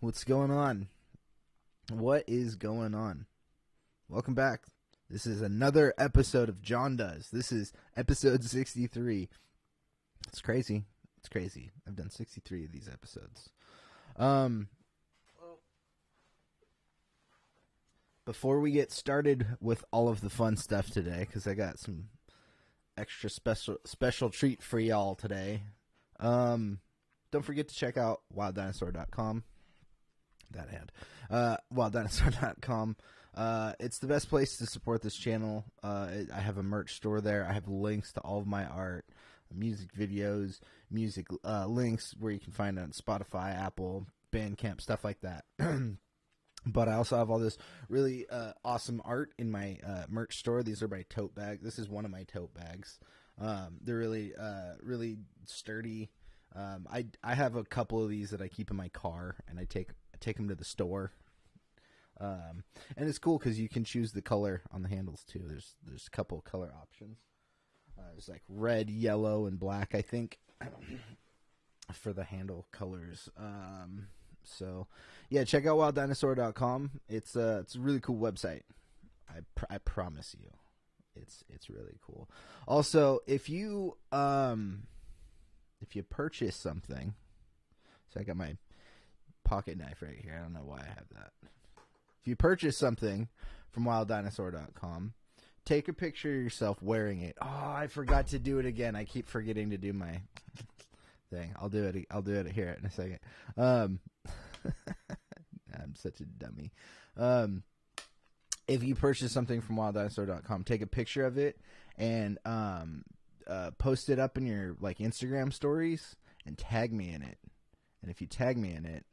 What's going on? What is going on? Welcome back. This is another episode of Jon Does. This is episode 63. It's crazy. It's crazy. I've done 63 of these episodes. Before we get started with all of the fun stuff today, because I got some extra special treat for y'all today. Don't forget to check out wilddinosaur.com. That ad. WildDinosaur.com. It's the best place to support this channel. I have a merch store there. I have links to all of my art, music videos, music links where you can find it on Spotify, Apple, Bandcamp, stuff like that. But I also have all this really awesome art in my merch store. These are my tote bags. This is one of my tote bags. They're really sturdy. I have a couple of these that I keep in my car, and I take them to the store. And it's cool because you can choose the color on the handles too. There's a couple of color options. There's like red, yellow, and black, I think, for the handle colors. So yeah, check out wilddinosaur.com. It's a really cool website. I promise you, it's really cool. Also, if you purchase something, so I got my pocket knife right here. I don't know why I have that. If you purchase something from wilddinosaur.com, take a picture of yourself wearing it. Oh, I forgot to do it again. I keep forgetting to do my thing. I'll do it here in a second. I'm such a dummy. If you purchase something from wilddinosaur.com, take a picture of it and post it up in your Instagram stories and tag me in it. And if you tag me in it,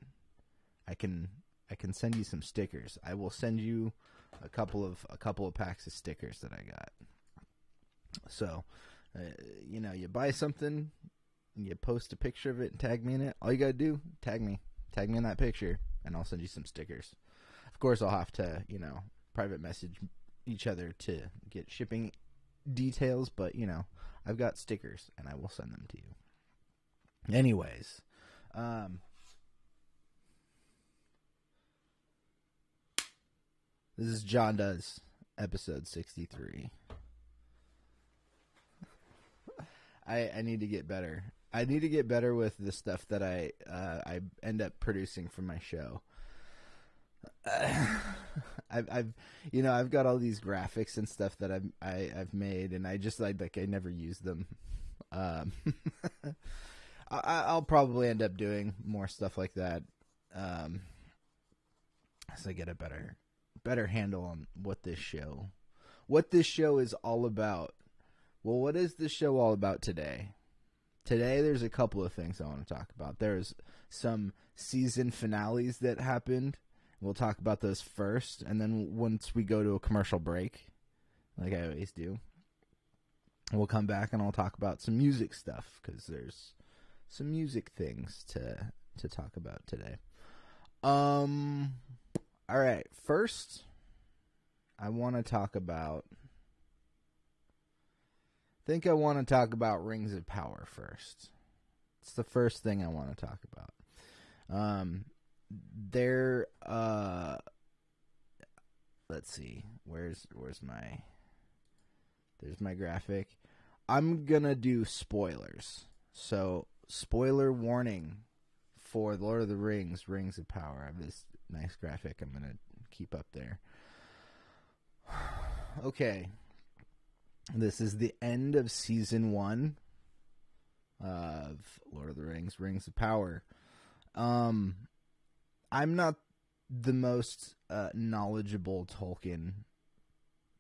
I can send you some stickers. I will send you a couple of packs of stickers that I got. So, you buy something, and you post a picture of it and tag me in it. All you gotta do, tag me in that picture, and I'll send you some stickers. Of course, I'll have to, private message each other to get shipping details, but I've got stickers, and I will send them to you. Anyways, this is Jon Does, episode 63. I need to get better. I need to get better with the stuff that I end up producing for my show. I've got all these graphics and stuff that I've made, and I just I never use them. I'll probably end up doing more stuff like that as I get a better handle on what this show is all about. Well, what is this show all about today? Today, there's a couple of things I want to talk about. There's some season finales that happened. We'll talk about those first, and then once we go to a commercial break, like I always do, we'll come back and I'll talk about some music stuff, because there's some music things to talk about today. All right, first, I want to talk about Rings of Power first. It's the first thing I want to talk about. Let's see. There's my graphic. I'm gonna do spoilers. So, spoiler warning for Lord of the Rings, Rings of Power. I have this nice graphic I'm gonna keep up there. Okay. This is the end of season 1 of Lord of the Rings, Rings of Power. I'm not the most knowledgeable Tolkien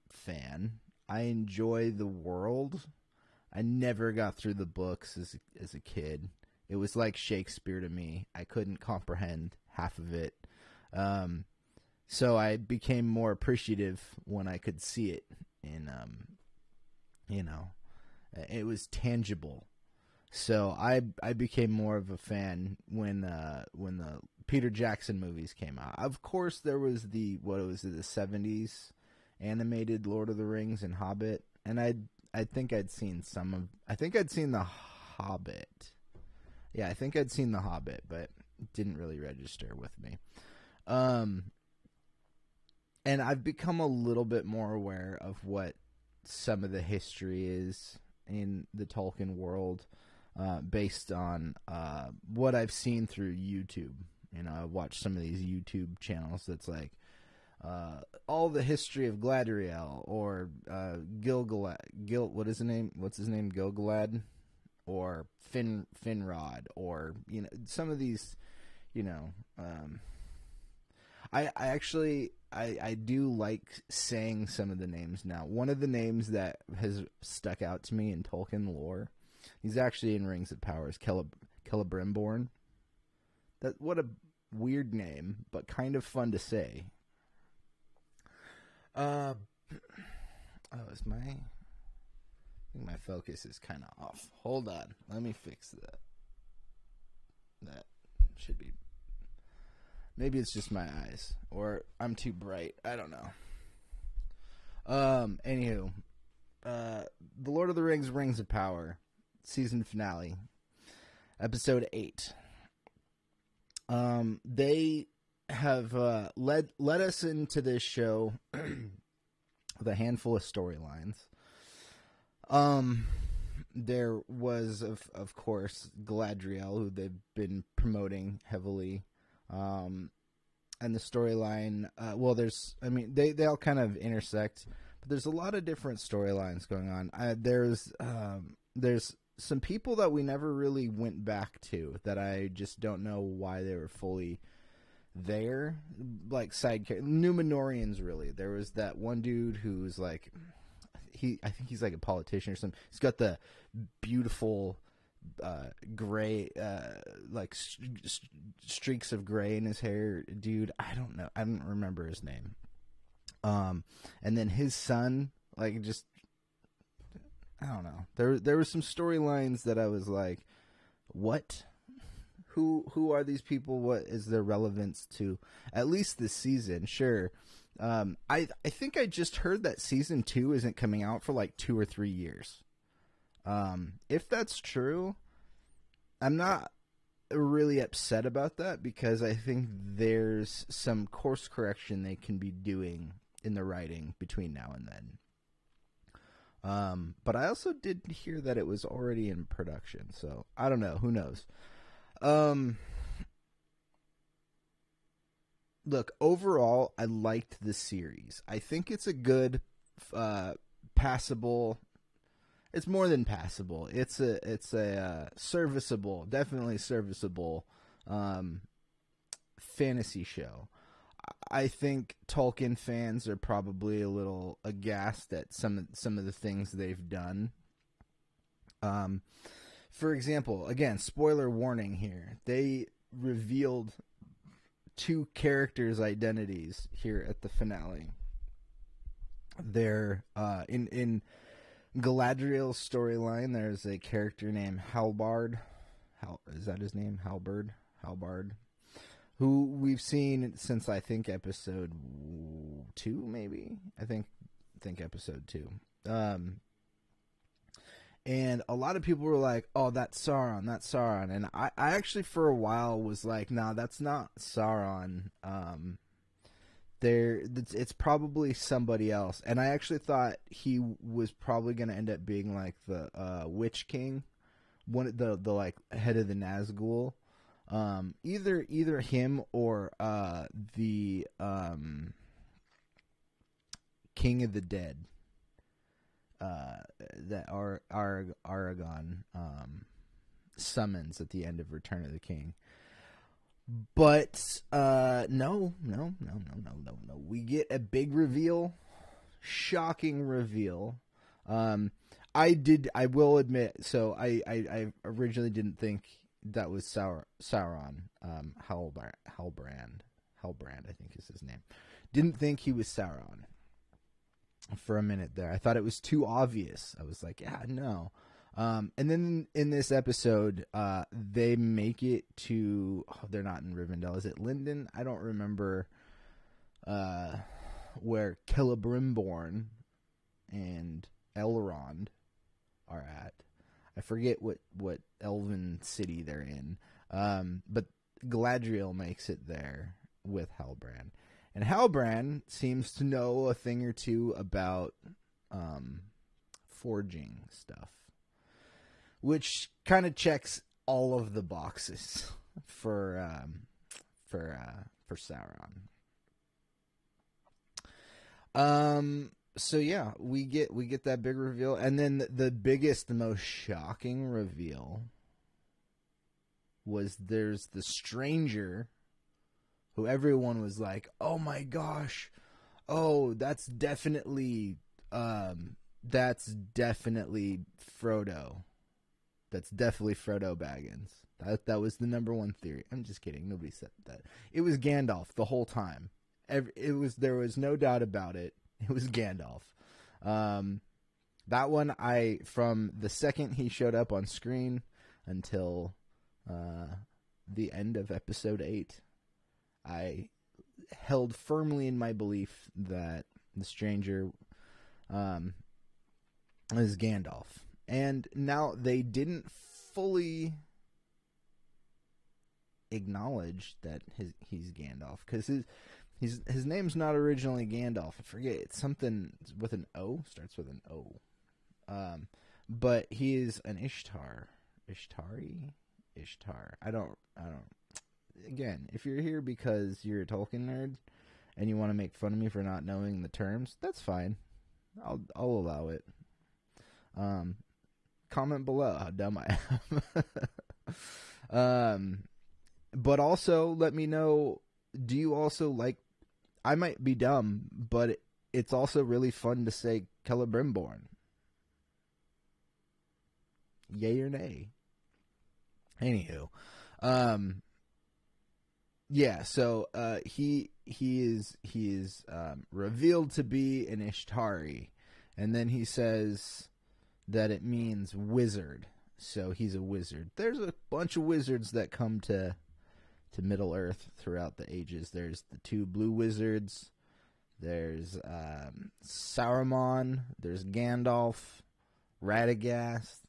fan. I enjoy the world. I never got through the books as a kid. It was like Shakespeare to me. I couldn't comprehend half of it. So I became more appreciative when I could see it in it was tangible. So I became more of a fan when the Peter Jackson movies came out. Of course, there was the 70s animated Lord of the Rings and Hobbit, and I think I'd seen The Hobbit. Yeah, I think I'd seen The Hobbit, but didn't really register with me. And I've become a little bit more aware of what some of the history is in the Tolkien world, based on what I've seen through YouTube. I've watched some of these YouTube channels that's like all the history of Galadriel, or Gilgalad. What is his name? What's his name? Gilgalad, or Finrod, or some of these. I do like saying some of the names now. One of the names that has stuck out to me in Tolkien lore, he's actually in Rings of Power, is Celebrimborn. What a weird name, but kind of fun to say. I think my focus is kind of off. Hold on, let me fix that. That should be. Maybe it's just my eyes, or I'm too bright. I don't know. Anywho, The Lord of the Rings, Rings of Power, season finale, episode 8. They have led us into this show with a handful of storylines. There was, of course, Galadriel, who they've been promoting heavily. And the storyline, they all kind of intersect, but there's a lot of different storylines going on. There's some people that we never really went back to that I just don't know why they were fully there, like side characters, Numenorians. Really, there was that one dude who's like, I think he's like a politician or something. He's got the beautiful gray, like streaks of gray in his hair, dude. I don't know. I don't remember his name. And then his son, like, just, I don't know. There were some storylines that I was like, what? Who are these people? What is their relevance to at least this season? Sure. I think I just heard that season 2 isn't coming out for like 2 or 3 years. If that's true, I'm not really upset about that, because I think there's some course correction they can be doing in the writing between now and then. But I also did hear that it was already in production, so I don't know. Who knows? Look, overall, I liked the series. I think it's a good, passable. It's more than passable. It's a serviceable, definitely serviceable, fantasy show. I think Tolkien fans are probably a little aghast at some of the things they've done. For example, again, spoiler warning here. They revealed 2 characters' identities here at the finale. They're in Galadriel's storyline. There's a character named Halbard. Is that his name? Halbard, who we've seen since, I think, episode 2, maybe. I think episode 2. And a lot of people were like, "Oh, that's Sauron," and I actually for a while was like, "Nah, that's not Sauron. It's probably somebody else." And I actually thought he was probably going to end up being like the Witch King, the like head of the Nazgul, either him or the King of the Dead. That Aragorn summons at the end of Return of the King. But no. We get a big reveal, shocking reveal. I will admit, so I originally didn't think that was Sauron. Halbrand, I think is his name. Didn't think he was Sauron. For a minute there, I thought it was too obvious. I was like, yeah, no. And then in this episode, they make it to, they're not in Rivendell. Is it Lindon? I don't remember where Celebrimborn and Elrond are at. I forget what elven city they're in. But Galadriel makes it there with Halbrand. And Halbrand seems to know a thing or two about forging stuff, which kind of checks all of the boxes for Sauron. So yeah, we get that big reveal, and then the biggest, the most shocking reveal was there's the stranger who everyone was like, "Oh my gosh, oh that's definitely Frodo. That's definitely Frodo Baggins." That was the number one theory. I'm just kidding. Nobody said that. It was Gandalf the whole time. There was no doubt about it. It was Gandalf. That one, from the second he showed up on screen until the end of episode 8, I held firmly in my belief that the stranger is Gandalf. And now they didn't fully acknowledge that he's Gandalf, because his name's not originally Gandalf. I forget, it's something with an O, starts with an O. But he is an Ishtar. I don't. Again, if you're here because you're a Tolkien nerd and you want to make fun of me for not knowing the terms, that's fine. I'll allow it. Comment below how dumb I am. But also let me know, do you also like, I might be dumb, but it's also really fun to say Celebrimborn. Yay or nay? Anywho, yeah. So he is revealed to be an Ishtari, and then he says that it means wizard. So he's a wizard. There's a bunch of wizards that come to Middle Earth throughout the ages. There's the 2 blue wizards. There's Saruman. There's Gandalf, Radagast.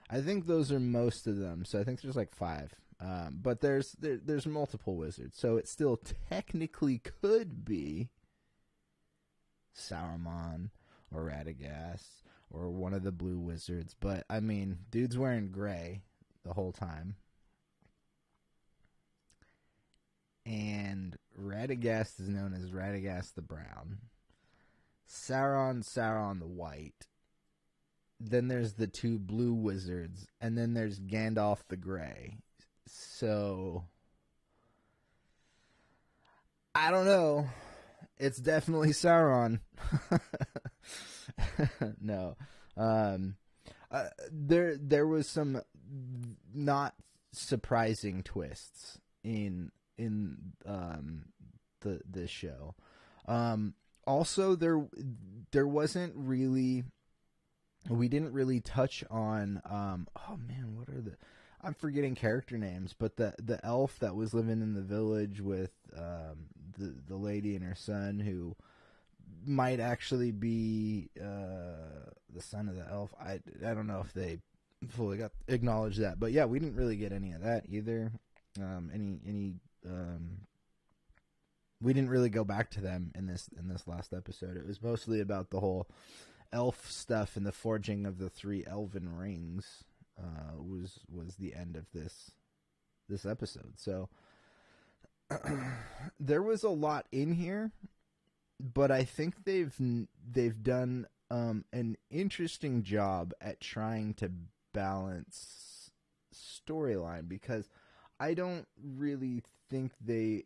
I think those are most of them. So I think there's like 5. But there's multiple wizards. So it still technically could be Saruman or Radagast or one of the blue wizards. But I mean, dude's wearing gray the whole time. And Radagast is known as Radagast the Brown. Sauron the White. Then there's the 2 blue wizards. And then there's Gandalf the Gray. So, I don't know. It's definitely Sauron. No. There was some not surprising twists in this show. Also, there wasn't really, we didn't really touch on oh man, what are I'm forgetting character names, but the elf that was living in the village with the lady and her son, who might actually be the son of the elf. I don't know if they fully got acknowledged that, but yeah, we didn't really get any of that either. We didn't really go back to them in this last episode. It was mostly about the whole elf stuff and the forging of the 3 elven rings. Was the end of this episode. So there was a lot in here, but I think they've done an interesting job at trying to balance storyline, because I don't really think they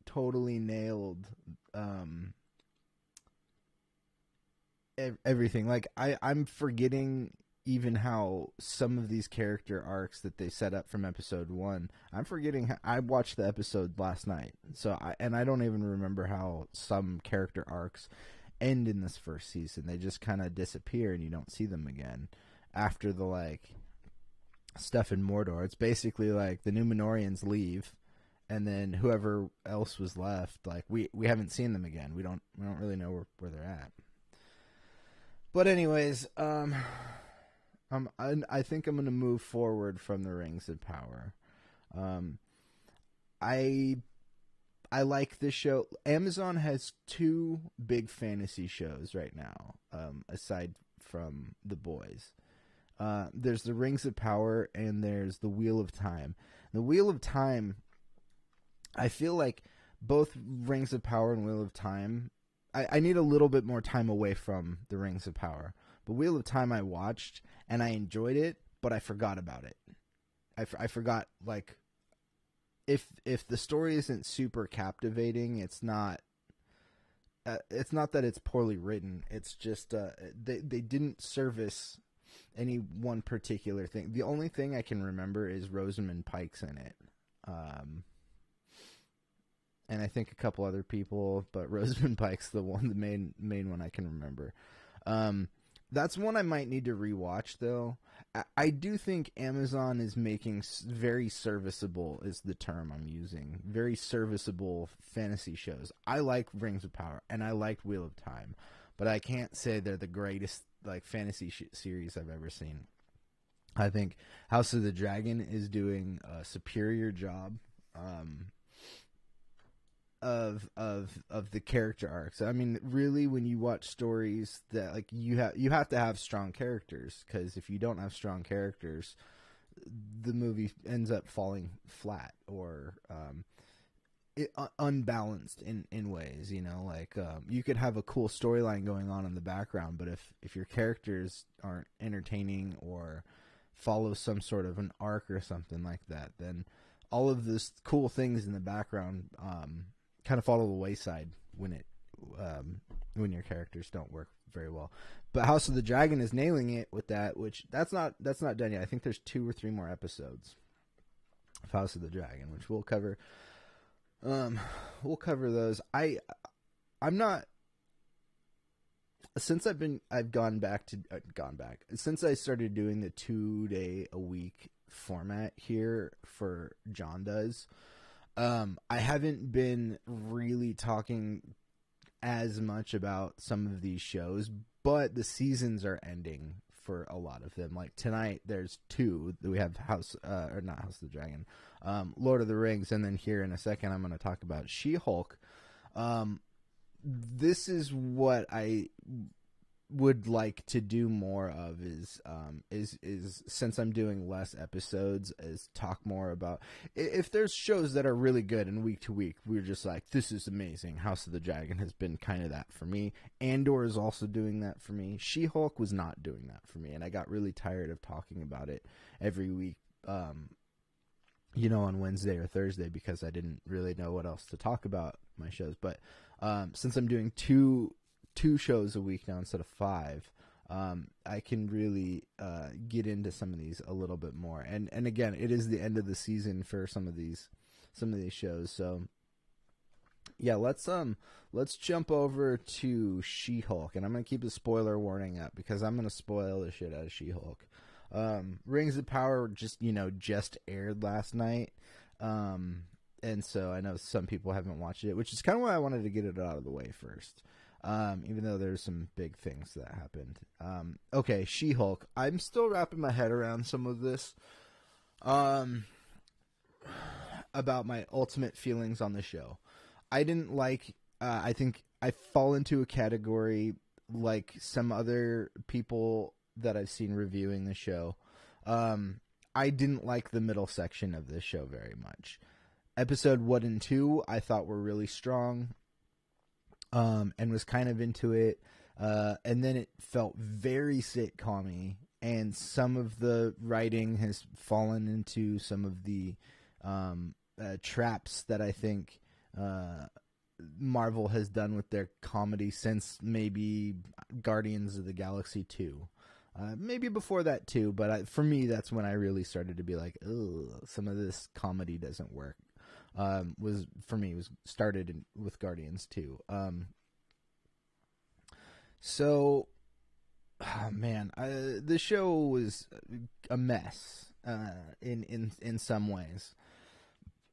totally nailed everything. Like I'm forgetting even how some of these character arcs that they set up from episode 1, I'm forgetting how, I watched the episode last night, so I don't even remember how some character arcs end in this first season. They just kind of disappear and you don't see them again after the like stuff in Mordor. It's basically like the Númenóreans leave, and then whoever else was left, like we haven't seen them again. We don't really know where they're at. But anyways, I think I'm going to move forward from the Rings of Power. I like this show. Amazon has two big fantasy shows right now, aside from The Boys. There's the Rings of Power and there's the Wheel of Time. The Wheel of Time, I feel like both Rings of Power and Wheel of Time, I need a little bit more time away from the Rings of Power. But Wheel of Time I watched and I enjoyed it, but I forgot about it. I forgot, like, if the story isn't super captivating, it's not that it's poorly written. It's just they didn't service any one particular thing. The only thing I can remember is Rosamund Pike's in it, and I think a couple other people, but Rosamund Pike's the main one I can remember. That's one I might need to rewatch, though. I do think Amazon is making very serviceable, is the term I'm using, very serviceable fantasy shows. I like Rings of Power, and I liked Wheel of Time, but I can't say they're the greatest like fantasy series I've ever seen. I think House of the Dragon is doing a superior job of the character arcs. I mean, really, when you watch stories that like you have to have strong characters, because if you don't have strong characters, the movie ends up falling flat or unbalanced in ways. You know, like you could have a cool storyline going on in the background, but if your characters aren't entertaining or follow some sort of an arc or something like that, then all of those cool things in the background kind of fall to the wayside when your characters don't work very well. But House of the Dragon is nailing it with that, which that's not done yet. I think there's 2 or 3 more episodes of House of the Dragon, which we'll cover. We'll cover those. I'm not, since I've gone back since I started doing the 2-day a week format here for Jon Does. I haven't been really talking as much about some of these shows, but the seasons are ending for a lot of them. Like tonight, there's 2 that we have not House of the Dragon, Lord of the Rings, and then here in a second I'm going to talk about She-Hulk. This is what I would like to do more of is since I'm doing less episodes, is talk more about if there's shows that are really good and week to week we're just like, this is amazing. House of the Dragon has been kind of that for me. Andor is also doing that for me. She-Hulk was not doing that for me, and I got really tired of talking about it every week, you know, on Wednesday or Thursday, because I didn't really know what else to talk about my shows. But since I'm doing two shows a week now instead of 5, I can really get into some of these a little bit more. And again, it is the end of the season for some of these shows. So yeah, let's jump over to She-Hulk, and I'm gonna keep the spoiler warning up because I'm gonna spoil the shit out of She-Hulk. Rings of Power just aired last night. And so I know some people haven't watched it, which is kind of why I wanted to get it out of the way first. Even though there's some big things that happened. Okay, She-Hulk. I'm still wrapping my head around some of this. About my ultimate feelings on the show. I didn't like, I think I fall into a category like some other people that I've seen reviewing the show. I didn't like the middle section of this show very much. Episode 1 and 2 I thought were really strong. And was kind of into it, and then it felt very sitcom-y, and some of the writing has fallen into some of the traps that I think Marvel has done with their comedy since maybe Guardians of the Galaxy 2. Maybe before that too, but for me that's when I really started to be like, ugh, some of this comedy doesn't work. Was started with Guardians 2. So, oh man, the show was a mess in some ways,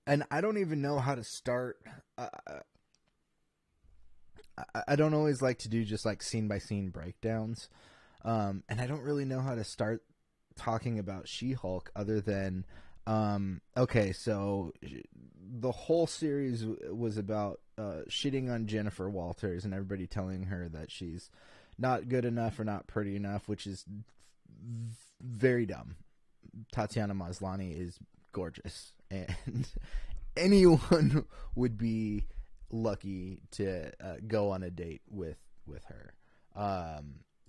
and I don't even know how to start. I don't always like to do just like scene by scene breakdowns, and I don't really know how to start talking about She-Hulk other than Okay, so the whole series was about shitting on Jennifer Walters and everybody telling her that she's not good enough or not pretty enough, which is very dumb. Tatiana Maslany is gorgeous, and anyone would be lucky to go on a date with her.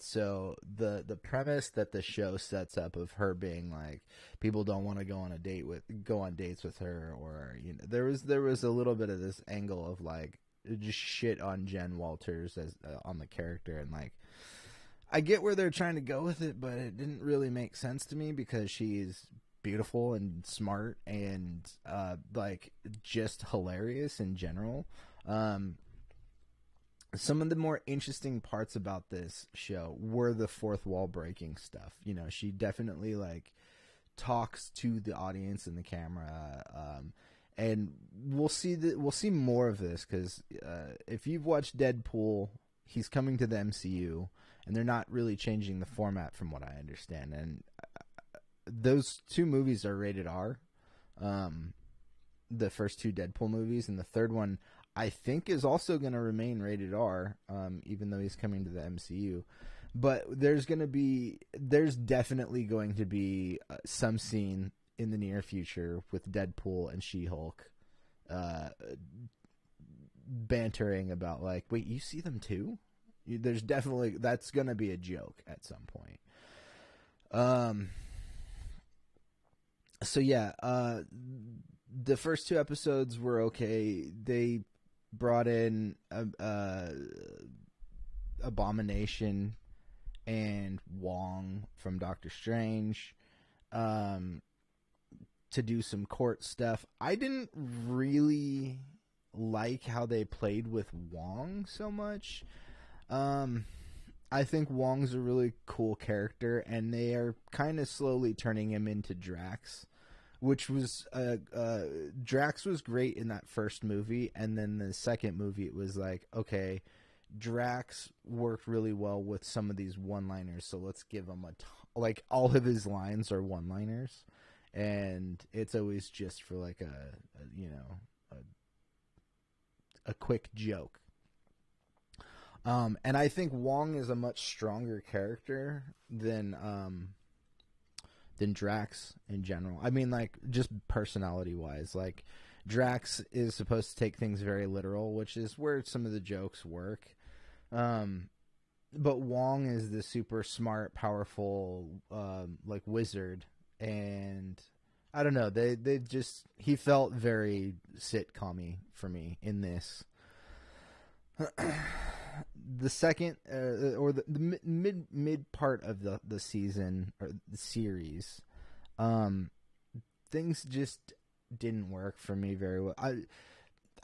So the premise that the show sets up of her being like, people don't want to go on dates with her, or there was a little bit of this angle of like just shit on Jen Walters as on the character, and like I get where they're trying to go with it, but it didn't really make sense to me because she's beautiful and smart and like just hilarious in general. Some of the more interesting parts about this show were the fourth wall breaking stuff. She definitely like talks to the audience and the camera, and we'll see more of this because if you've watched Deadpool, he's coming to the MCU, and they're not really changing the format from what I understand. And those two movies are rated R. The first two Deadpool movies, and the third one I think is also going to remain rated R, even though he's coming to the MCU. But there's definitely going to be some scene in the near future with Deadpool and She-Hulk bantering about like, wait, you see them too? There's definitely, that's going to be a joke at some point. So yeah, the first two episodes were okay. They brought in Abomination and Wong from Doctor Strange to do some court stuff. I didn't really like how they played with Wong so much. I think Wong's a really cool character, and they are kind of slowly turning him into Drax, which was Drax was great in that first movie, and then the second movie it was like, okay, Drax worked really well with some of these one-liners, so let's give him like all of his lines are one-liners, and it's always just for like a quick joke. And I think Wong is a much stronger character than Drax in general. I mean, like, just personality-wise. Like, Drax is supposed to take things very literal, which is where some of the jokes work. But Wong is the super smart, powerful, like, wizard. And I don't know. He felt very sitcom-y for me in this. The second or the mid part of the season or the series, things just didn't work for me very well.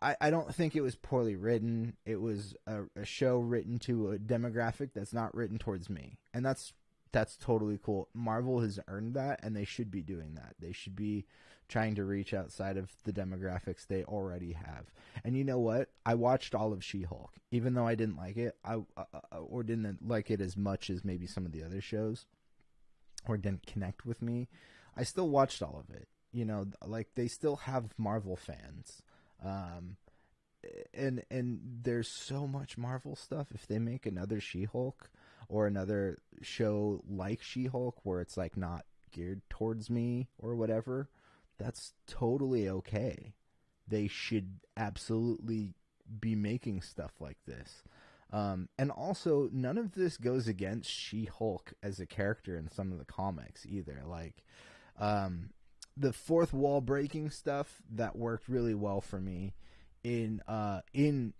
I don't think it was poorly written. It was a show written to a demographic that's not written towards me, and that's totally cool. Marvel has earned that, and they should be doing that. They should be trying to reach outside of the demographics they already have. And you know what? I watched all of She-Hulk, even though I didn't like it, or didn't like it as much as maybe some of the other shows, or didn't connect with me. I still watched all of it. Like, they still have Marvel fans. And there's so much Marvel stuff. If they make another She-Hulk or another show like She-Hulk where it's like not geared towards me or whatever, that's totally okay. They should absolutely be making stuff like this. And also, none of this goes against She-Hulk as a character in some of the comics either. Like, the fourth wall breaking stuff that worked really well for me in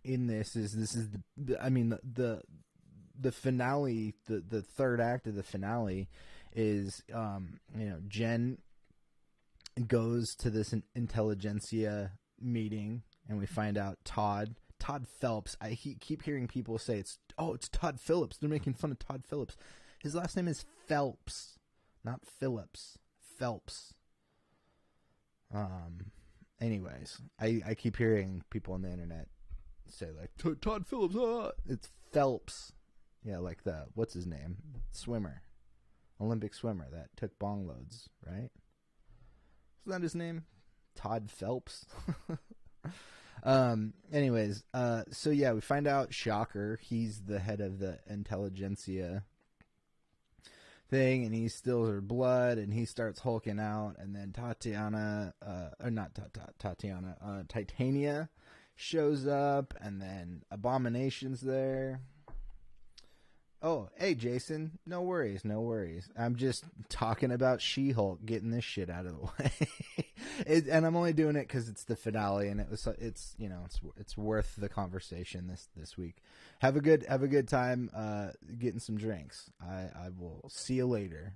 this is the finale, the third act of the finale is Jen goes to this intelligentsia meeting, and we find out Todd Phelps. I keep hearing people say it's Todd Phillips. They're making fun of Todd Phillips. His last name is Phelps, not Phillips. Phelps. Anyways, I keep hearing people on the internet say like Todd Phillips. It's Phelps. Yeah, like what's his name? Swimmer, Olympic swimmer that took bong loads, right? Is that his name? Todd Phelps. Anyways, so yeah, we find out Shocker, he's the head of the intelligentsia thing, and he steals her blood, and he starts hulking out, and then Titania shows up, and then Abomination's there. Oh, hey, Jason. No worries. I'm just talking about She-Hulk getting this shit out of the way. And I'm only doing it because it's the finale, and it's worth the conversation this week. Have a good time getting some drinks. I will see you later.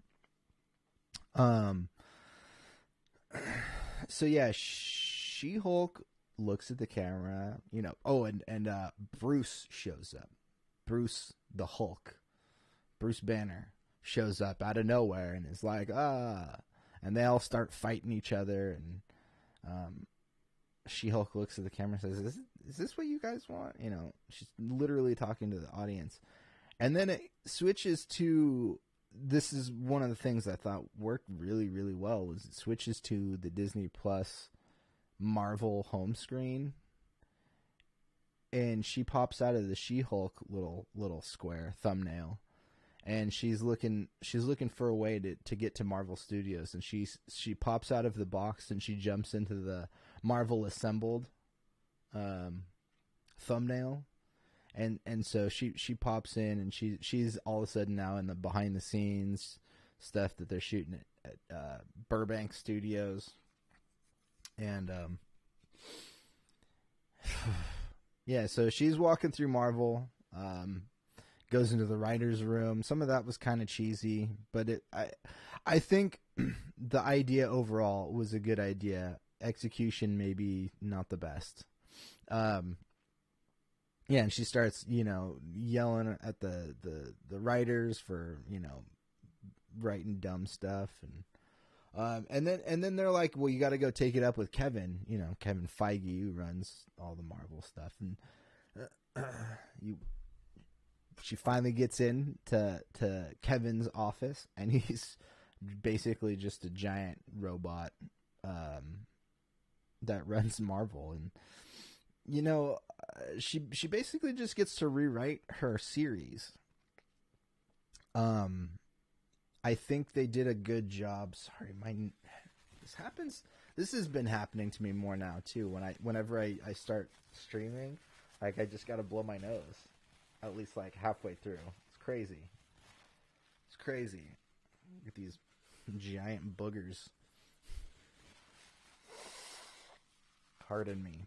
So yeah, She-Hulk looks at the camera, and Bruce shows up. Bruce the Hulk. Bruce Banner shows up out of nowhere and is like, and they all start fighting each other, and She-Hulk looks at the camera and says, is this what you guys want? She's literally talking to the audience. And then it switches to, this is one of the things I thought worked really, really well, was it switches to the Disney Plus Marvel home screen. And she pops out of the She-Hulk little square thumbnail, and she's looking for a way to get to Marvel Studios, and she pops out of the box and she jumps into the Marvel Assembled thumbnail, and so she pops in, and she's all of a sudden now in the behind the scenes stuff that they're shooting at Burbank Studios, and yeah, so she's walking through Marvel, goes into the writer's room. Some of that was kind of cheesy, but I think the idea overall was a good idea. Execution maybe not the best. Yeah, and she starts, yelling at the writers for, writing dumb stuff, and then they're like, well, you got to go take it up with Kevin, Kevin Feige, who runs all the Marvel stuff, and she finally gets in to Kevin's office, and he's basically just a giant robot that runs Marvel, and she basically just gets to rewrite her series. I think they did a good job. Sorry, this has been happening to me more now too. Whenever I start streaming, like, I just gotta blow my nose, at least like halfway through. It's crazy. Get these giant boogers. Pardon me.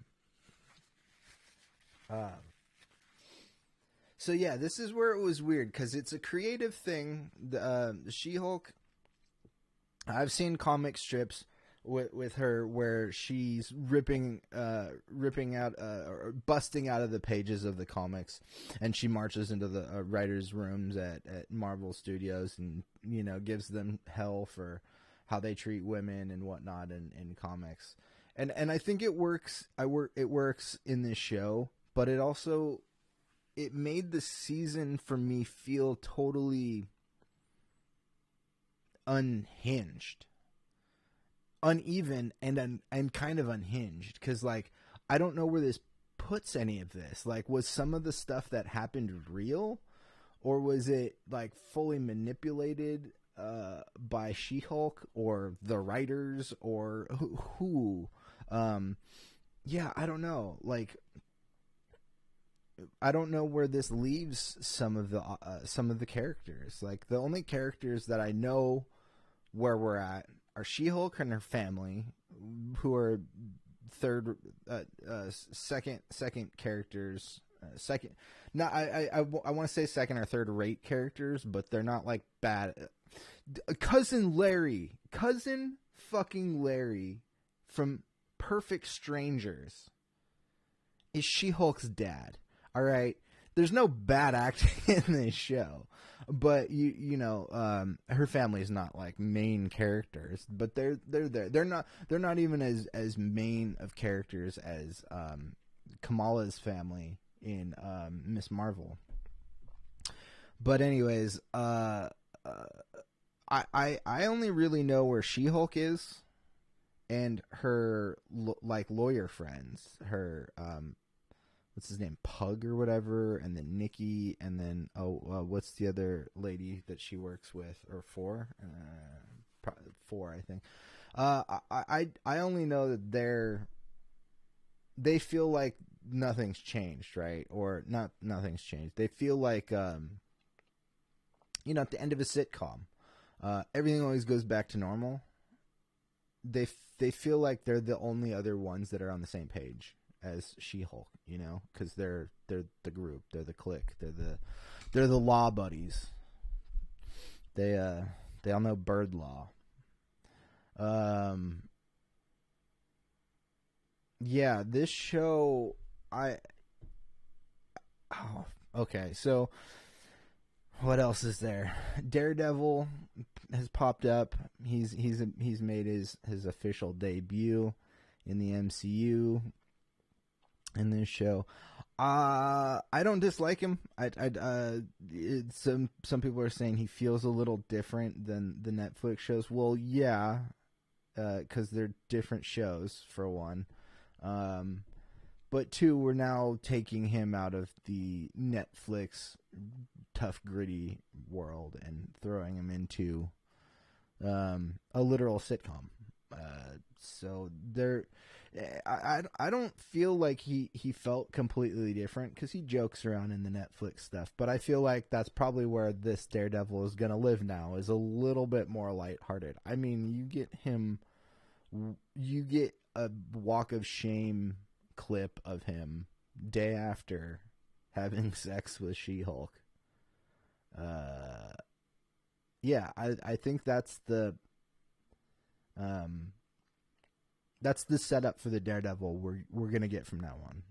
So yeah, this is where it was weird, because it's a creative thing. The She-Hulk, I've seen comic strips with her where she's ripping out or busting out of the pages of the comics, and she marches into the writers' rooms at Marvel Studios, and gives them hell for how they treat women and whatnot in comics. And I think it works. It works in this show, but it made the season for me feel totally unhinged, uneven, and kind of unhinged, because, like, I don't know where this puts any of this. Like, was some of the stuff that happened real, or was it like fully manipulated by She-Hulk or the writers, or who? Yeah, I don't know. Like, I don't know where this leaves some of the characters. Like, the only characters that I know where we're at are She-Hulk and her family, who are second characters. I want to say second or third rate characters, but they're not like bad. Cousin fucking Larry from Perfect Strangers is She-Hulk's dad. All right, there's no bad acting in this show, but her family is not like main characters, but they're there. They're not even as main of characters as Kamala's family in Miss Marvel. But anyways, I only really know where She-Hulk is, and her like lawyer friends, her what's his name, Pug or whatever, and then Nikki, and then what's the other lady that she works with, or four, I think. I only know that they feel like nothing's changed, right? Or not nothing's changed. They feel like at the end of a sitcom, everything always goes back to normal. They feel like they're the only other ones that are on the same page as She-Hulk, because they're the group, they're the clique, they're the law buddies. They all know bird law. Yeah, this show, okay, so what else is there? Daredevil has popped up. He's made his official debut in the MCU in this show. I don't dislike him. Some people are saying he feels a little different than the Netflix shows. Well, yeah, because they're different shows, for one. But two, we're now taking him out of the Netflix tough, gritty world and throwing him into a literal sitcom. So there, I don't feel like he felt completely different, because he jokes around in the Netflix stuff. But I feel like that's probably where this Daredevil is going to live now, is a little bit more lighthearted. I mean, you get a walk of shame clip of him day after having sex with She-Hulk. Yeah, I think that's the setup for the Daredevil we're gonna get from now on.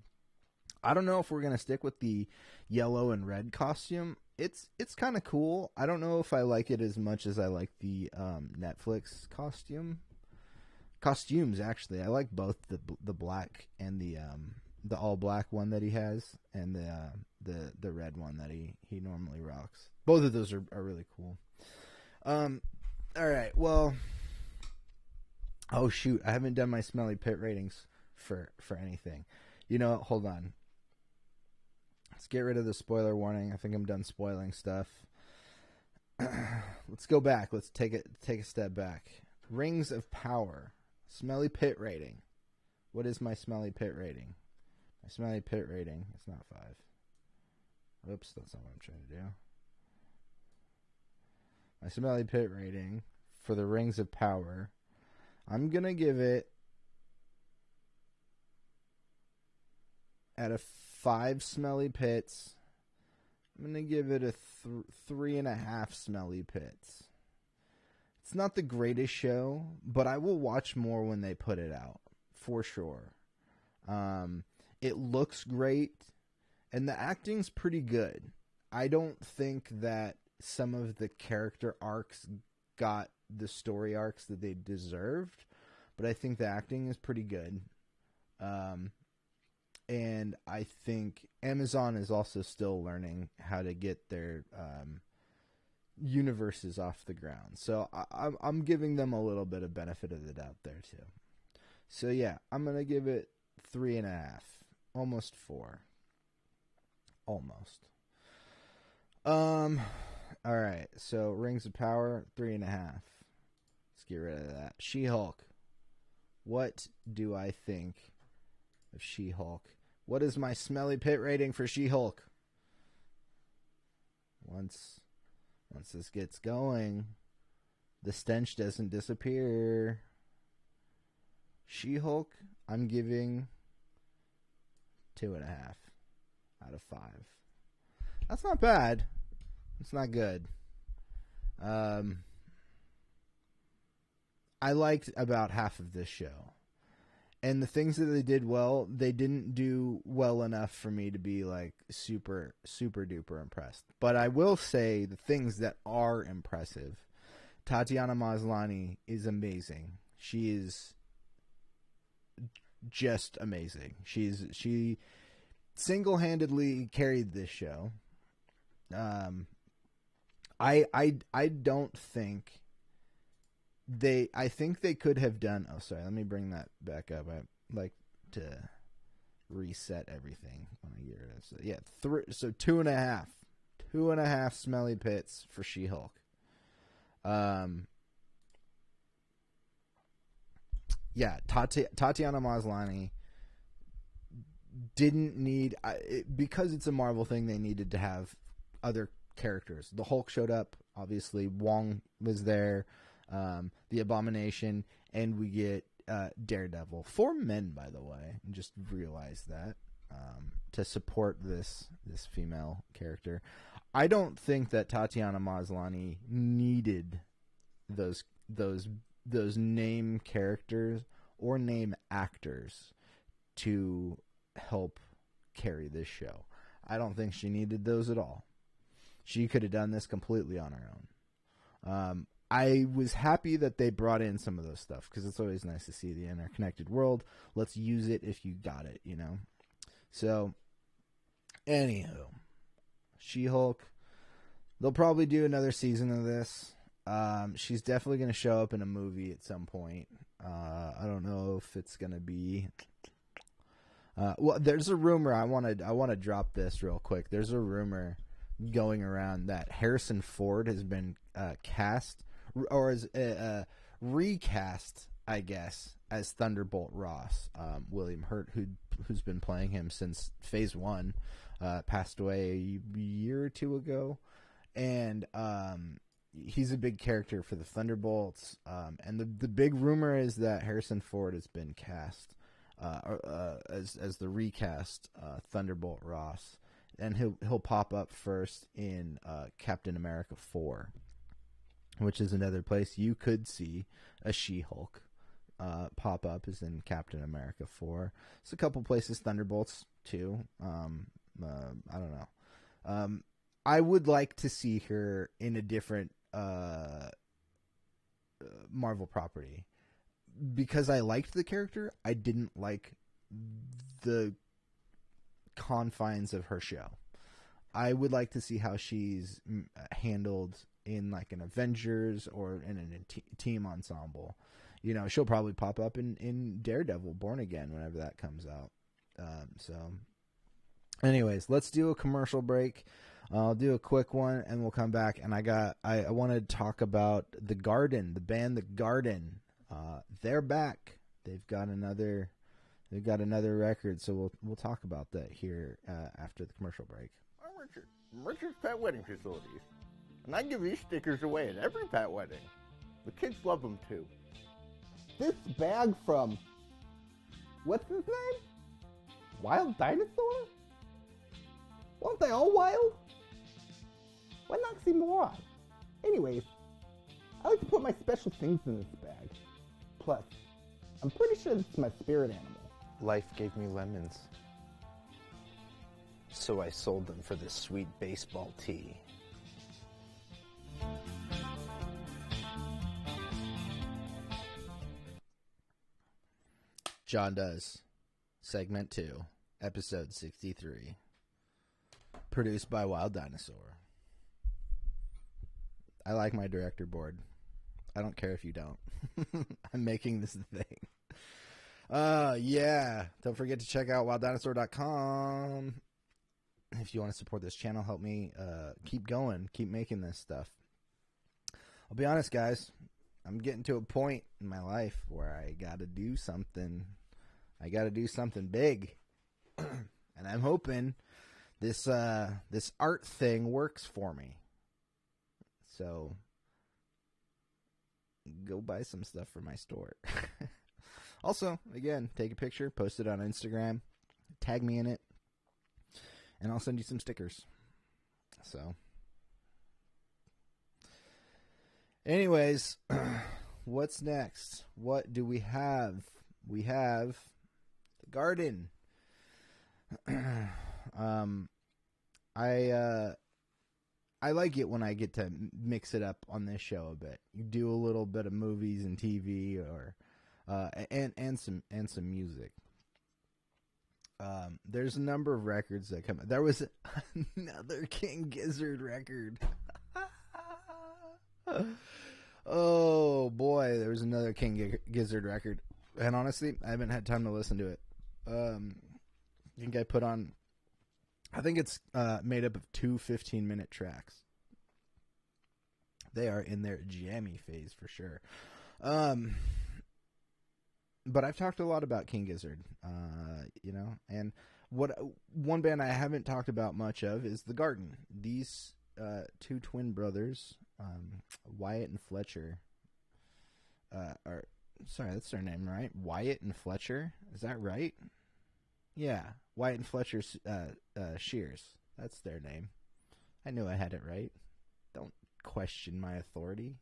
I don't know if we're gonna stick with the yellow and red costume. It's kind of cool. I don't know if I like it as much as I like the Netflix costumes. Actually, I like both the black and the all black one that he has, and the red one that he normally rocks. Both of those are really cool. All right, well, oh shoot, I haven't done my Smelly Pit ratings for anything. Hold on. Let's get rid of the spoiler warning. I think I'm done spoiling stuff. Let's go back. Let's take a step back. Rings of Power. Smelly Pit rating. What is my Smelly Pit rating? My Smelly Pit rating. It's not 5. Oops, that's not what I'm trying to do. My Smelly Pit rating for the Rings of Power, I'm going to give it, out of 5 Smelly Pits, I'm going to give it a 3.5 Smelly Pits. It's not the greatest show, but I will watch more when they put it out, for sure. It looks great, and the acting's pretty good. I don't think that some of the character arcs got the story arcs that they deserved, but I think the acting is pretty good. And I think Amazon is also still learning how to get their universes off the ground. So I'm giving them a little bit of benefit of the doubt there too. So yeah, I'm going to give it 3.5. Almost 4. Almost. All right, so Rings of Power, 3.5. Let's get rid of that. She-Hulk. What do I think of She-Hulk? What is my Smelly Pit rating for She-Hulk? Once this gets going, the stench doesn't disappear. She-Hulk, I'm giving 2.5 out of 5. That's not bad. It's not good. I liked about half of this show. And the things that they did well, they didn't do well enough for me to be like super, super duper impressed. But I will say the things that are impressive. Tatiana Maslany is amazing. She is just amazing. She single-handedly carried this show. I don't think I think they could have done. Oh, sorry. Let me bring that back up. I like to reset everything when I hear it. So, yeah, so 2.5, 2.5 smelly pits for She-Hulk. Yeah, Tatiana Maslany didn't need because it's a Marvel thing. They needed to have other characters. The Hulk showed up. Obviously, Wong was there. The Abomination, and we get Daredevil. 4 men, by the way. Just realized that to support this female character. I don't think that Tatiana Maslany needed those name characters or name actors to help carry this show. I don't think she needed those at all. She could have done this completely on her own. I was happy that they brought in some of those stuff because it's always nice to see the interconnected world. Let's use it if you got it, you know? So, anywho, She-Hulk. They'll probably do another season of this. She's definitely going to show up in a movie at some point. I don't know if it's going to be... well, there's a rumor. I want to drop this real quick. There's a rumor going around that Harrison Ford has been cast or is recast, I guess, as Thunderbolt Ross. William Hurt, who's been playing him since Phase 1, passed away a year or two ago, and he's a big character for the Thunderbolts. And the big rumor is that Harrison Ford has been cast as the recast Thunderbolt Ross, and he'll pop up first in Captain America 4, which is another place you could see a She-Hulk pop up, is in Captain America 4. It's a couple places Thunderbolts too. I don't know. I would like to see her in a different Marvel property. Because I liked the character, I didn't like the confines of her show. I would like to see how she's handled in like an Avengers or in a team ensemble. You know, she'll probably pop up in Daredevil Born Again whenever that comes out. So anyways, let's do a commercial break. I'll do a quick one and we'll come back. And I want to talk about The Garden, the band The Garden. They're back. They've got another record, so we'll talk about that here after the commercial break. I'm Richard's Pet Wedding Facilities, and I give these stickers away at every pet wedding. The kids love them too. This bag from, what's his name? Wild Dinosaur? Weren't they all wild? What an oxymoron. Anyways, I like to put my special things in this bag. Plus, I'm pretty sure this is my spirit animal. Life gave me lemons, so I sold them for this sweet baseball tee. Jon Does, Segment 2, Episode 63. Produced by Wild Dinosaur. I like my director board. I don't care if you don't. I'm making this a thing. Yeah. Don't forget to check out wilddinosaur.com. If you want to support this channel, help me keep going, keep making this stuff. I'll be honest, guys. I'm getting to a point in my life where I got to do something. I got to do something big. And I'm hoping this art thing works for me. So go buy some stuff for my store. Also, again, take a picture, post it on Instagram, tag me in it, and I'll send you some stickers. So, anyways, what's next? What do we have? We have The Garden. I like it when I get to mix it up on this show a bit. You do a little bit of movies and TV, or and some music. There's a number of records that come. There was another King Gizzard record. Oh boy, a King Gizzard record, and honestly, I haven't had time to listen to it. I think I put on. I think it's made up of 2 15-minute tracks. They are in their jammy phase for sure. But I've talked a lot about King Gizzard, and one band I haven't talked about much of is The Garden. These 2 twin brothers, Wyatt and Fletcher, that's their name, right? Wyatt and Fletcher, is that right? Yeah, Wyatt and Fletcher Shears. That's their name. I knew I had it right. Don't question my authority.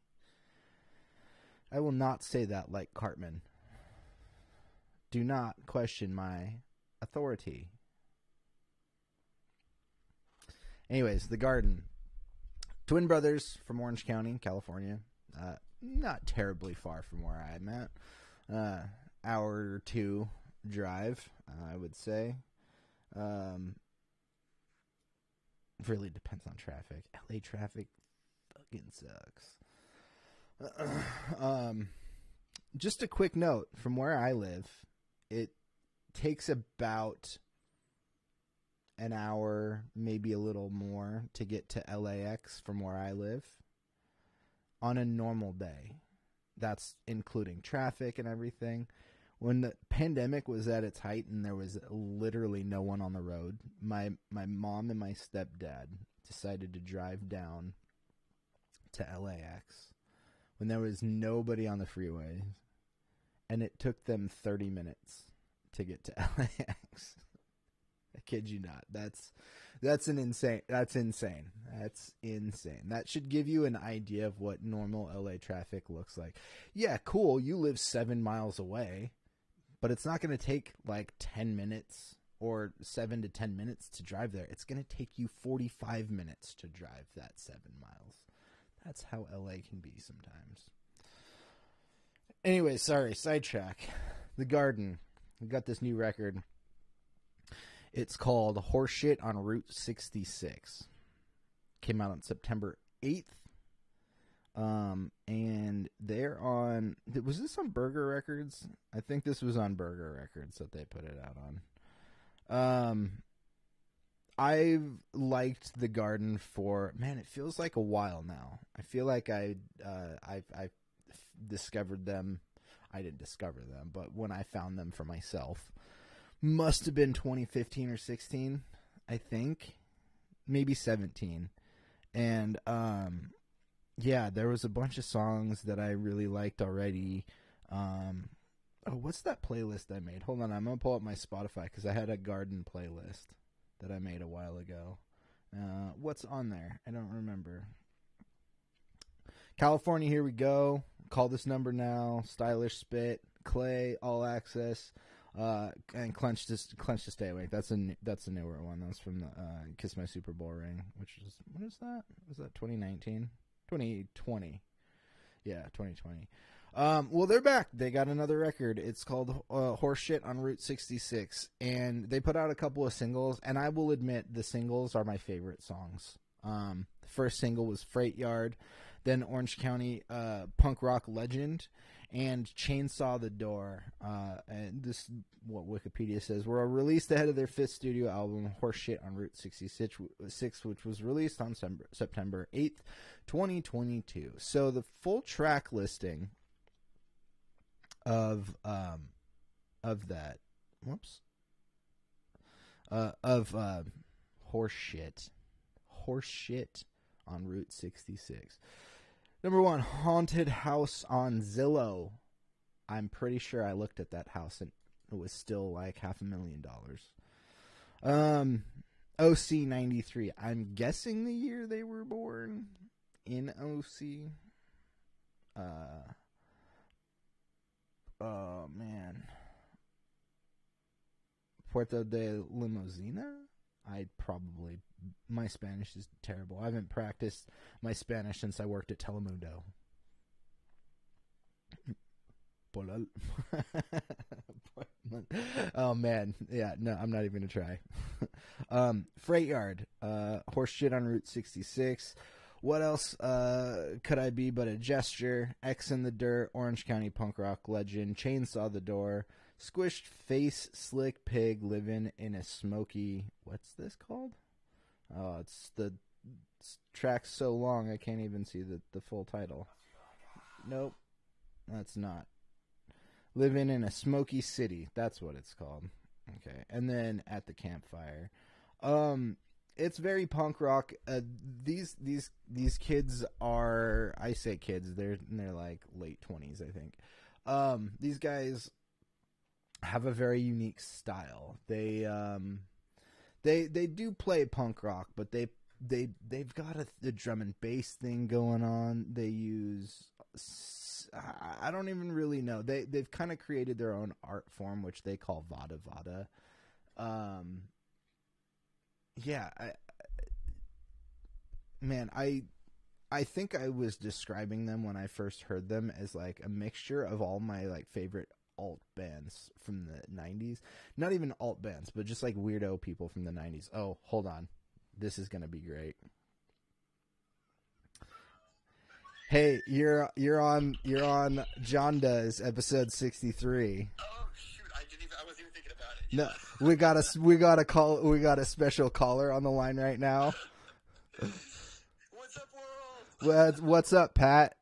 I will not say that like Cartman. Do not question my authority. Anyways, The Garden. Twin brothers from Orange County, California. Not terribly far from where I'm at. Hour or 2 drive, I would say. Really depends on traffic. LA traffic fucking sucks. Just a quick note, from where I live, it takes about an hour, maybe a little more, to get to LAX from where I live on a normal day. That's including traffic and everything. When the pandemic was at its height and there was literally no one on the road, my mom and my stepdad decided to drive down to LAX when there was nobody on the freeways, and it took them 30 minutes to get to LAX. I kid you not. That's insane. That should give you an idea of what normal LA traffic looks like. Yeah, cool. You live 7 miles away, but it's not going to take like 10 minutes or 7 to 10 minutes to drive there. It's going to take you 45 minutes to drive that 7 miles. That's how LA can be sometimes. Anyway, sorry, sidetrack. The Garden. We got this new record. It's called Horseshit on Route 66. Came out on September 8th. And they're on... Was this on Burger Records? I think this was on Burger Records that they put it out on. I've liked The Garden for... Man, it feels like a while now. I feel like I've discovered them. I didn't discover them, but when I found them for myself... Must have been 2015 or 16, I think. Maybe 17. And, yeah, there was a bunch of songs that I really liked already. What's that playlist I made? Hold on, I'm going to pull up my Spotify because I had a Garden playlist that I made a while ago. What's on there? I don't remember. California, Here We Go. Call This Number Now. Stylish Spit. Clay, All Access. And Clench to Stay Awake. That's a newer one. That's from the Kiss My Super Bowl Ring, which is, what is that? Was that 2019? 2020. Yeah, 2020. Well, they're back. They got another record. It's called Horseshit on Route 66, and they put out a couple of singles, and I will admit the singles are my favorite songs. The first single was Freight Yard, then Orange County Punk Rock Legend, and Chainsaw the Door. And this is what Wikipedia says. Were released ahead of their 5th studio album, Horseshit on Route 66, which was released on September 8th, 2022. So the full track listing of that, Horseshit on Route 66. Number 1, Haunted House on Zillow. I'm pretty sure I looked at that house and it was still like $500,000. OC 93. I'm guessing the year they were born in OC. Oh man. Puerto de Limosina? My Spanish is terrible. I haven't practiced my Spanish since I worked at Telemundo. Oh man, yeah, no, I'm not even gonna try. Freight Yard, Horseshit on Route 66. What else could I be but a gesture? X in the Dirt, Orange County punk rock legend, Chainsaw the Door, Squished Face, Slick Pig, Living in a Smoky. What's this called? Oh, it's the track's so long I can't even see the full title. Nope, that's not. Living in a Smoky City. That's what it's called. Okay, and then At the Campfire. It's very punk rock. These kids are, I say kids, they're like late 20s, I think. These guys have a very unique style. They do play punk rock, but they've got a drum and bass thing going on. They use, I don't even really know. They've kind of created their own art form, which they call Vada Vada. Yeah, I think I was describing them when I first heard them as like a mixture of all my like favorite alt bands from the 90s. Not even alt bands, but just like weirdo people from the 90s. Oh, hold on. This is going to be great. Hey, you're on Jon Does, episode 63. Oh shoot, I wasn't even thinking about it. No, we got a special caller on the line right now. What's up, world? What's up, Pat?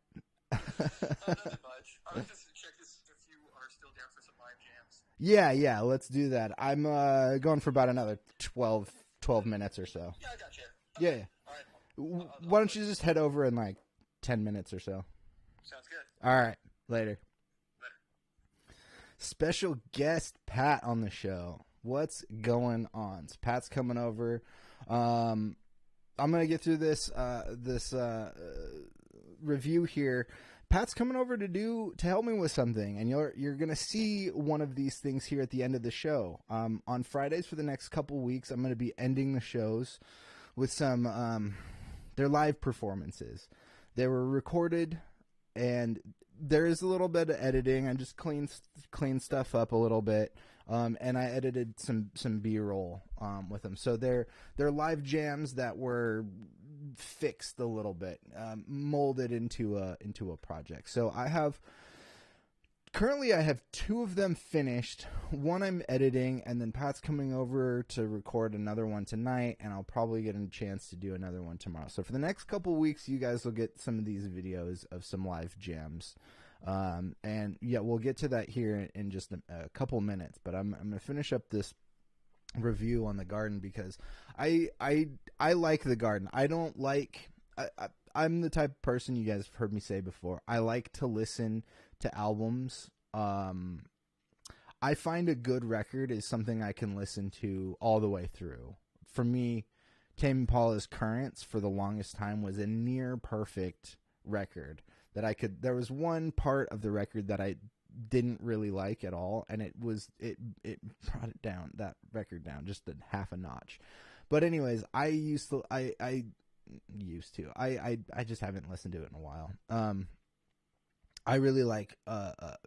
Nothing much. I was just to check this if you are still down for some live jams. Yeah, let's do that. I'm going for about another 12 minutes or so. Yeah, I got you. Yeah. Okay. All right. Why don't you just head over in like 10 minutes or so? Sounds good. All right, later. Special guest Pat on the show. What's going on? So Pat's coming over. I'm gonna get through this review here. Pat's coming over to help me with something, and you're gonna see one of these things here at the end of the show. On Fridays for the next couple weeks, I'm gonna be ending the shows with some their live performances. They were recorded, and there is a little bit of editing. I just clean stuff up a little bit, and I edited some B-roll with them. So they're live jams that were fixed a little bit, molded into a project. So currently I have 2 of them finished. One I'm editing, and then Pat's coming over to record another one tonight, and I'll probably get a chance to do another one tomorrow. So for the next couple weeks, you guys will get some of these videos of some live jams. And yeah, we'll get to that here in just a couple minutes, but I'm going to finish up this review on the Garden because I like the Garden. I don't like, I'm the type of person, you guys have heard me say before, I like to listen to albums. I find a good record is something I can listen to all the way through. For me, Tame Impala's Currents for the longest time was a near perfect record that I could. There was one part of the record that I didn't really like at all, and it brought it down, that record down just a half a notch. But anyways, I just haven't listened to it in a while. I really like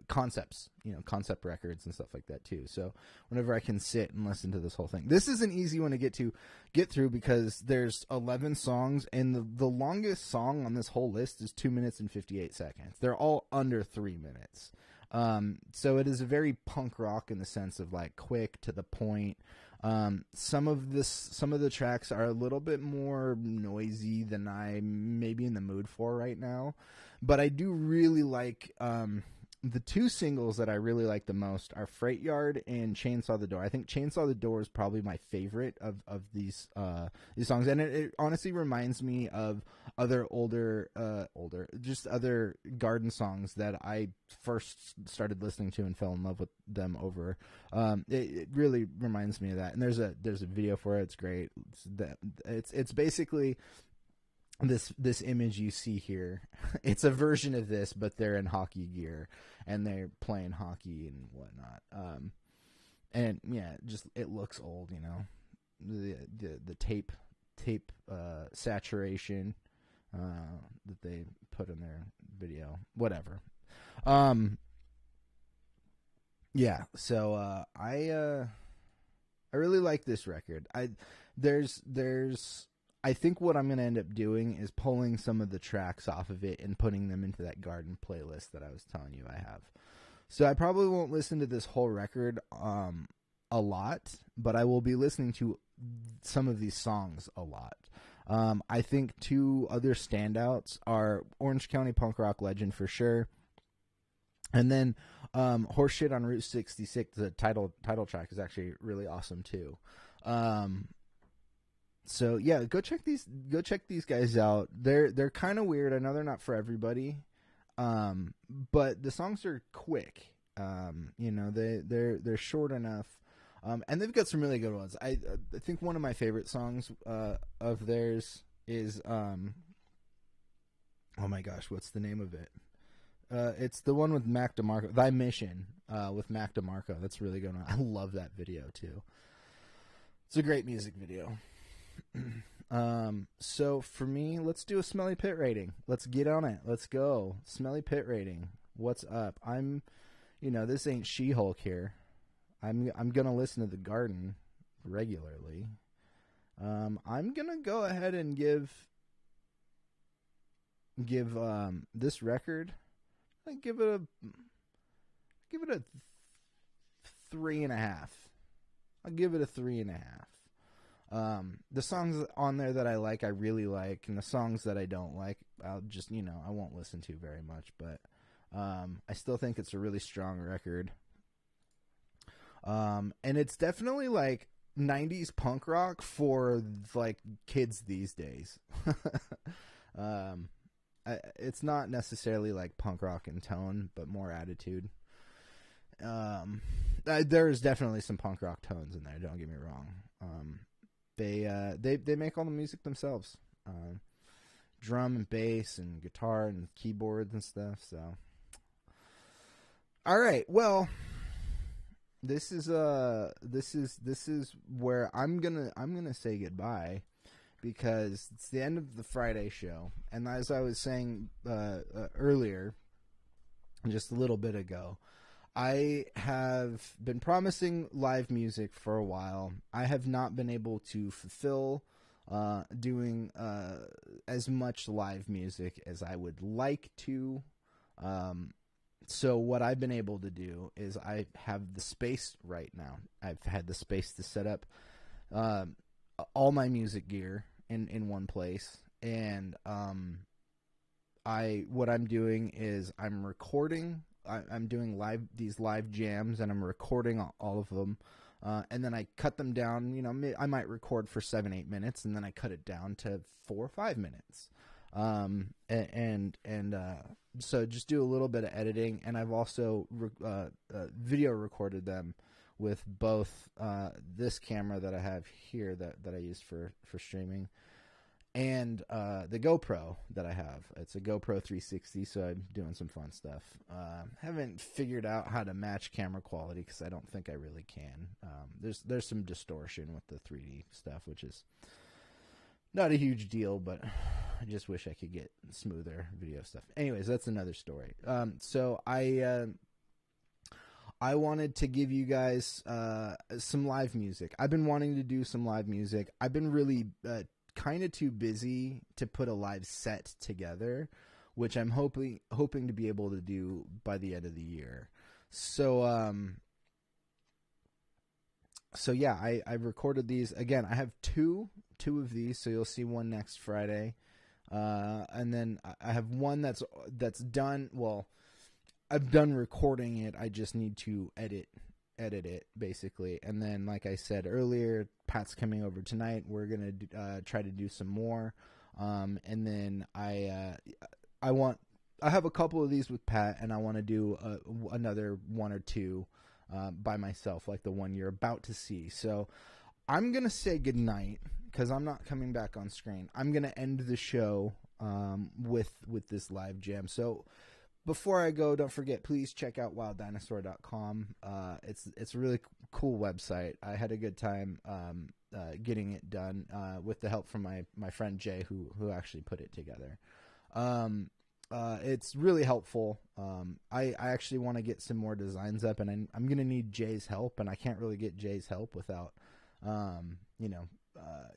concepts, concept records and stuff like that too. So whenever I can sit and listen to this whole thing, this is an easy one to get through because there's 11 songs, and the longest song on this whole list is 2 minutes and 58 seconds. They're all under 3 minutes. So it is a very punk rock in the sense of like quick to the point. Some of the tracks are a little bit more noisy than I'm maybe in the mood for right now, but I do really like, the 2 singles that I really like the most are Freight Yard and Chainsaw the Door. I think Chainsaw the Door is probably my favorite of these songs, and it honestly reminds me of other older, just other Garden songs that I first started listening to and fell in love with them over. It really reminds me of that, and there's a video for it. It's great. It's basically this image you see here. It's a version of this, but they're in hockey gear and they're playing hockey and whatnot. And yeah, just it looks old, the tape saturation that they put in their video, whatever. Yeah, so I really like this record. There's I think what I'm going to end up doing is pulling some of the tracks off of it and putting them into that garden playlist that I was telling you I have. So I probably won't listen to this whole record a lot, but I will be listening to some of these songs a lot. I think two other standouts are Orange County Punk Rock Legend for sure. And then Horseshit on Route 66, the title track, is actually really awesome too. So yeah, go check these guys out. They're kind of weird. I know they're not for everybody. But the songs are quick. They're short enough. And they've got some really good ones. I think one of my favorite songs of theirs is oh my gosh, what's the name of it? It's the one with Mac DeMarco, Thy Mission, with Mac DeMarco. That's really good one. I love that video too. It's a great music video. So for me, let's do a Smelly Pit rating. Let's get on it. Let's go. Smelly Pit rating. What's up? This ain't She-Hulk here. I'm gonna listen to The Garden regularly. I'm gonna go ahead and give this record. I give it a 3.5. I'll give it a 3.5. The songs on there that I like, I really like, and the songs that I don't like, I'll just, I won't listen to very much, but I still think it's a really strong record. And it's definitely like 90s punk rock for like kids these days. It's not necessarily like punk rock in tone, but more attitude. There's definitely some punk rock tones in there, don't get me wrong. They make all the music themselves. Drum and bass and guitar and keyboards and stuff, so. All right, well, this is where I'm gonna say goodbye, because it's the end of the Friday show, and as I was saying earlier, just a little bit ago, I have been promising live music for a while. I have not been able to fulfill doing as much live music as I would like to. So what I've been able to do is I have the space right now. I've had the space to set up all my music gear in one place, and what I'm doing is I'm recording. I'm doing these live jams, and I'm recording all of them, and then I cut them down. I might record for 7-8 minutes, and then I cut it down to 4 or 5 minutes. So just do a little bit of editing, and I've also video recorded them with both this camera that I have here that I use for streaming, and the GoPro that I have. It's a GoPro 360, so I'm doing some fun stuff. Haven't figured out how to match camera quality, because I don't think I really can. There's some distortion with the 3D stuff, which is not a huge deal, but I just wish I could get smoother video stuff. Anyways, that's another story. So I wanted to give you guys some live music. I've been wanting to do some live music. I've been really kind of too busy to put a live set together, which I'm hoping to be able to do by the end of the year. So yeah, I've recorded these. Again, I have two of these, so you'll see one next Friday. And then I have one that's done. Well, I've done recording it. I just need to edit it, basically. And then, like I said earlier, Pat's coming over tonight. We're gonna try to do some more. And then I have a couple of these with Pat, and I want to do another one or two by myself, like the one you're about to see. So I'm gonna say goodnight, because I'm not coming back on screen. I'm gonna end the show with this live jam. So before I go, don't forget, please check out wilddinosaur.com. It's a really cool website. I had a good time getting it done with the help from my friend Jay, who actually put it together. It's really helpful. I actually want to get some more designs up, and I'm going to need Jay's help, and I can't really get Jay's help without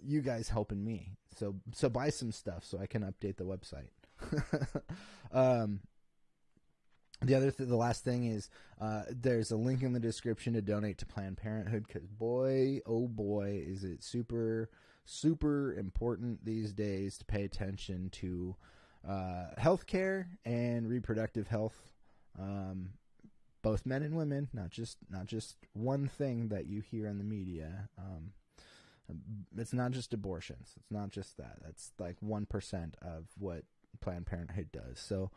you guys helping me. So buy some stuff so I can update the website. The last thing is there's a link in the description to donate to Planned Parenthood, because boy, oh boy, is it super, super important these days to pay attention to healthcare and reproductive health, both men and women, not just one thing that you hear in the media. It's not just abortions. It's not just that. That's like 1% of what Planned Parenthood does. So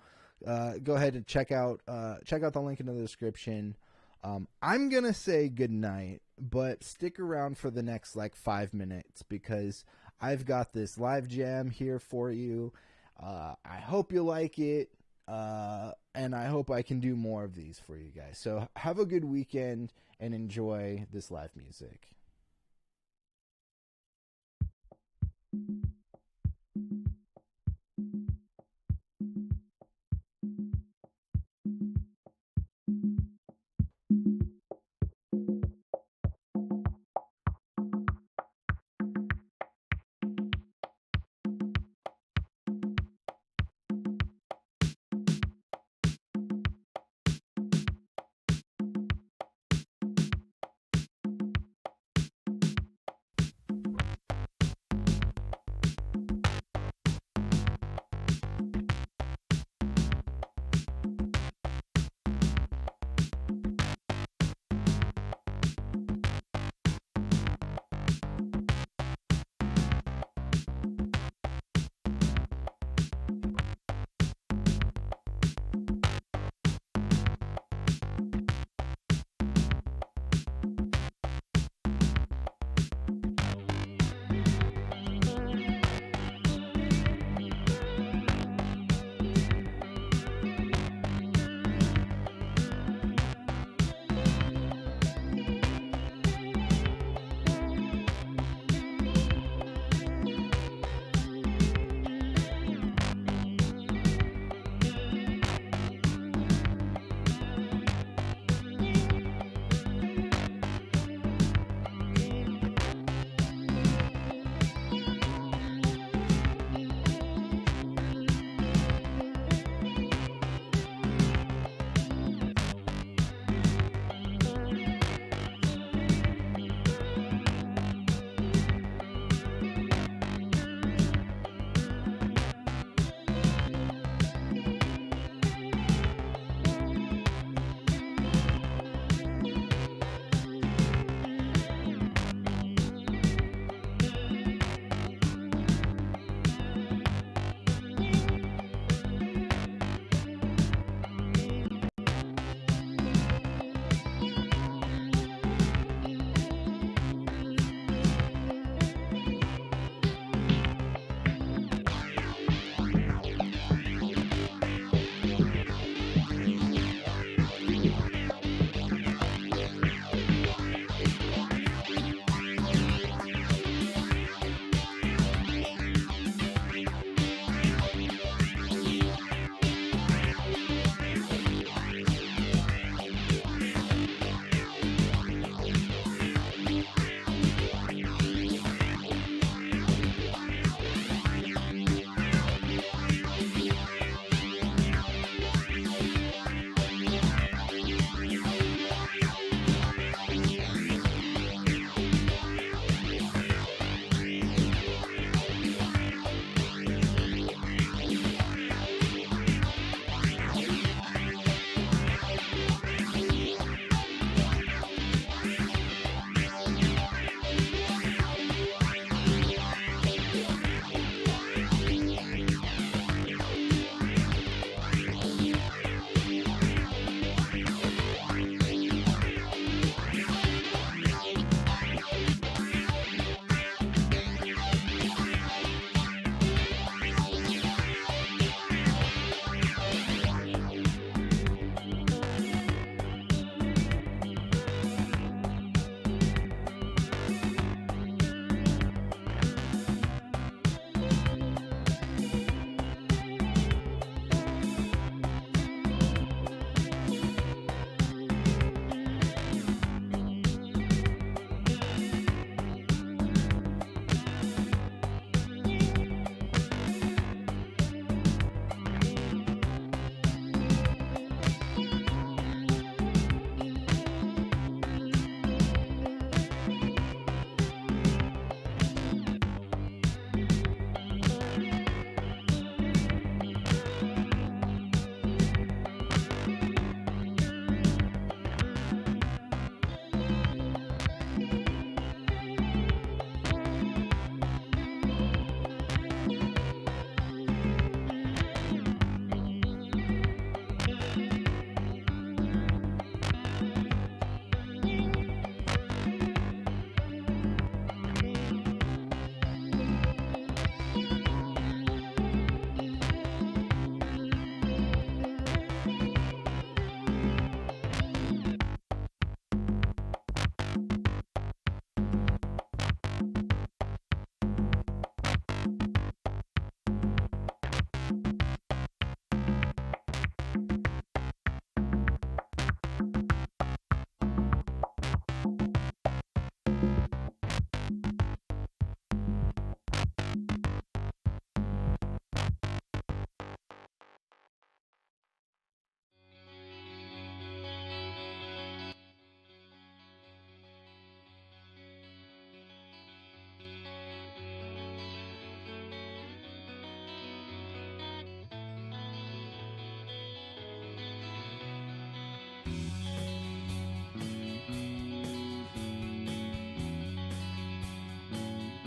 go ahead and check out the link in the description. I'm gonna say good night, but stick around for the next like 5 minutes, because I've got this live jam here for you. I hope you like it, and I hope I can do more of these for you guys. So have a good weekend and enjoy this live music.